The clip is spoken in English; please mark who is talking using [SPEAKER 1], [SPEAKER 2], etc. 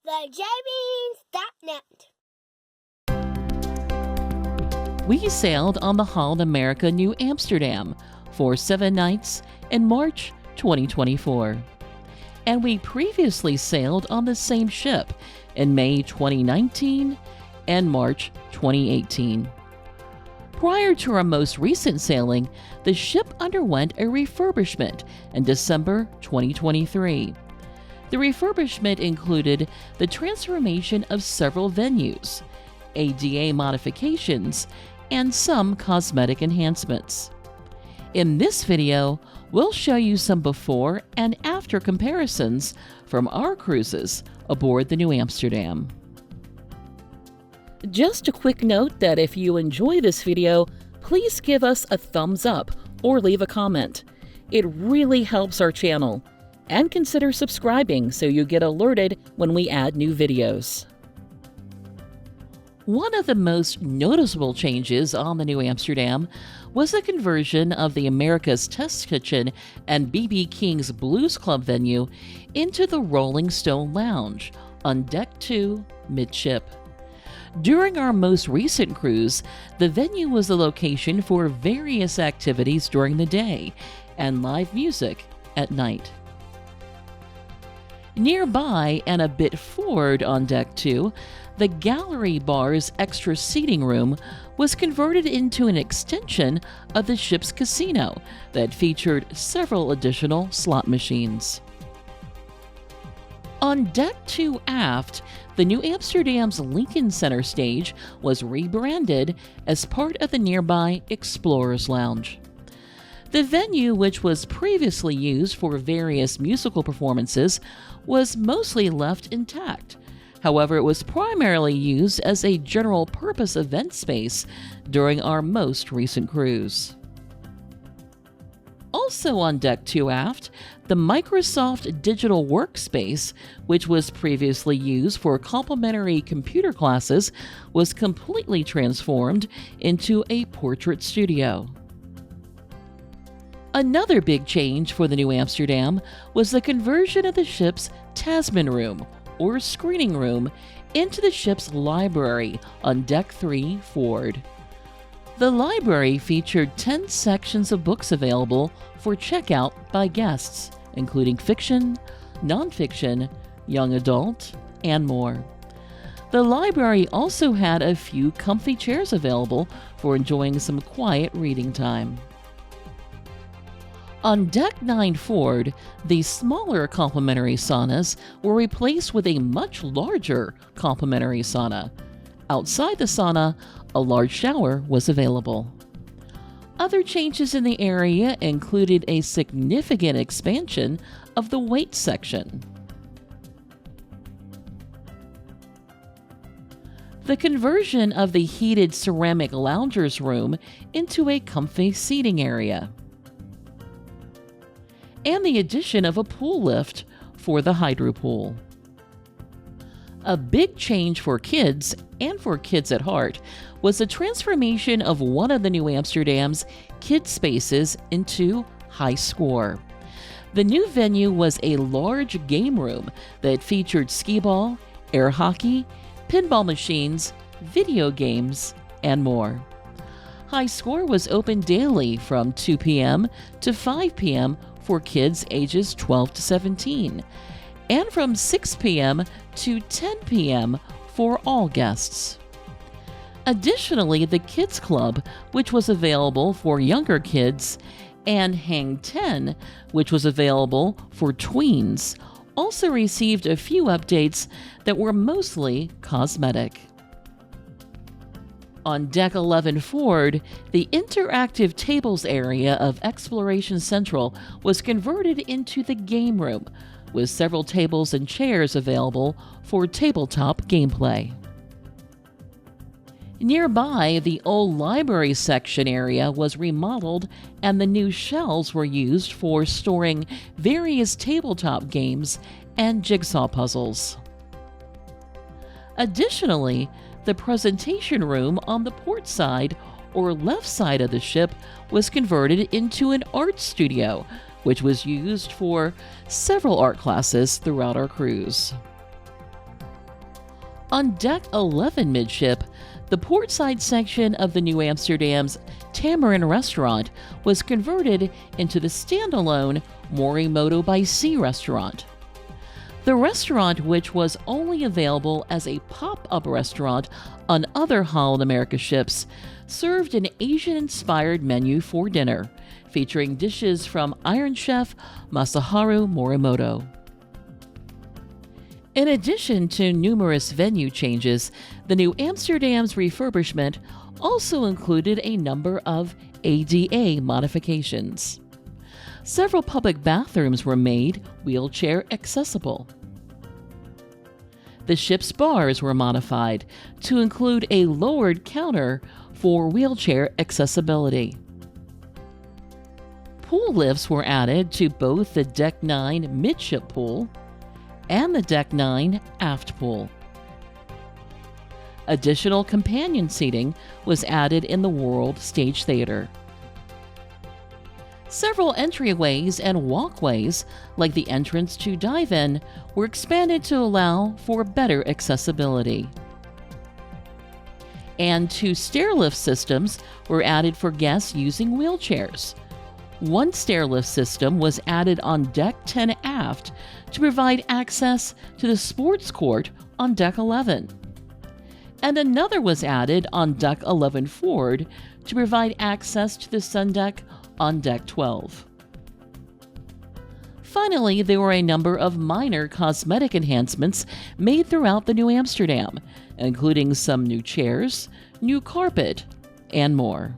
[SPEAKER 1] thejbeans.net.
[SPEAKER 2] We sailed on the Holland America Nieuw Amsterdam for 7 nights in March 2024. And we previously sailed on the same ship in May 2019 and March 2018. Prior to our most recent sailing, the ship underwent a refurbishment in December 2023. The refurbishment included the transformation of several venues, ADA modifications, and some cosmetic enhancements. In this video, we'll show you some before and after comparisons from our cruises aboard the Nieuw Amsterdam. Just a quick note that if you enjoy this video, please give us a thumbs up or leave a comment. It really helps our channel. And consider subscribing so you get alerted when we add new videos. One of the most noticeable changes on the Nieuw Amsterdam was the conversion of the America's Test Kitchen and B.B. King's Blues Club venue into the Rolling Stone Lounge on Deck 2, midship. During our most recent cruise, the venue was the location for various activities during the day and live music at night. Nearby and a bit forward on Deck 2, the Gallery Bar's extra seating room was converted into an extension of the ship's casino that featured several additional slot machines. On Deck 2 aft, the Nieuw Amsterdam's Lincoln Center stage was rebranded as part of the nearby Explorers Lounge. The venue, which was previously used for various musical performances, was mostly left intact. However, it was primarily used as a general-purpose event space during our most recent cruise. Also on Deck 2 aft, the Microsoft Digital Workspace, which was previously used for complimentary computer classes, was completely transformed into a portrait studio. Another big change for the Nieuw Amsterdam was the conversion of the ship's Tasman room, or screening room, into the ship's library on Deck 3 forward. The library featured 10 sections of books available for checkout by guests, including fiction, nonfiction, young adult, and more. The library also had a few comfy chairs available for enjoying some quiet reading time. On Deck 9 forward, the smaller complimentary saunas were replaced with a much larger complimentary sauna. Outside the sauna, a large shower was available. Other changes in the area included a significant expansion of the weight section. The conversion of the heated ceramic loungers room into a comfy seating area, and the addition of a pool lift for the hydro pool. A big change for kids, and for kids at heart, was the transformation of one of the Nieuw Amsterdam's kids spaces into High Score. The new venue was a large game room that featured skee-ball, air hockey, pinball machines, video games, and more. High Score was open daily from 2 p.m. to 5 p.m. for kids ages 12 to 17, and from 6 p.m. to 10 p.m. for all guests. Additionally, the Kids Club, which was available for younger kids, and Hang 10, which was available for tweens, also received a few updates that were mostly cosmetic. On Deck 11 forward, the interactive tables area of Exploration Central was converted into the game room, with several tables and chairs available for tabletop gameplay. Nearby, the old library section area was remodeled and the new shelves were used for storing various tabletop games and jigsaw puzzles. Additionally, the presentation room on the port side or left side of the ship was converted into an art studio, which was used for several art classes throughout our cruise. On Deck 11 midship, the portside section of the New Amsterdam's Tamarin restaurant was converted into the standalone Morimoto by Sea restaurant. The restaurant, which was only available as a pop-up restaurant on other Holland America ships, served an Asian-inspired menu for dinner, featuring dishes from Iron Chef Masaharu Morimoto. In addition to numerous venue changes, the New Amsterdam's refurbishment also included a number of ADA modifications. Several public bathrooms were made wheelchair accessible. The ship's bars were modified to include a lowered counter for wheelchair accessibility. Pool lifts were added to both the Deck 9 midship pool and the Deck 9 aft pool. Additional companion seating was added in the World Stage Theater. Several entryways and walkways, like the entrance to dive-in, were expanded to allow for better accessibility. And 2 stairlift systems were added for guests using wheelchairs. One stairlift system was added on Deck 10 aft to provide access to the sports court on Deck 11. And another was added on Deck 11 forward to provide access to the sun deck on Deck 12. Finally, there were a number of minor cosmetic enhancements made throughout the New Amsterdam, including some new chairs, new carpet, and more.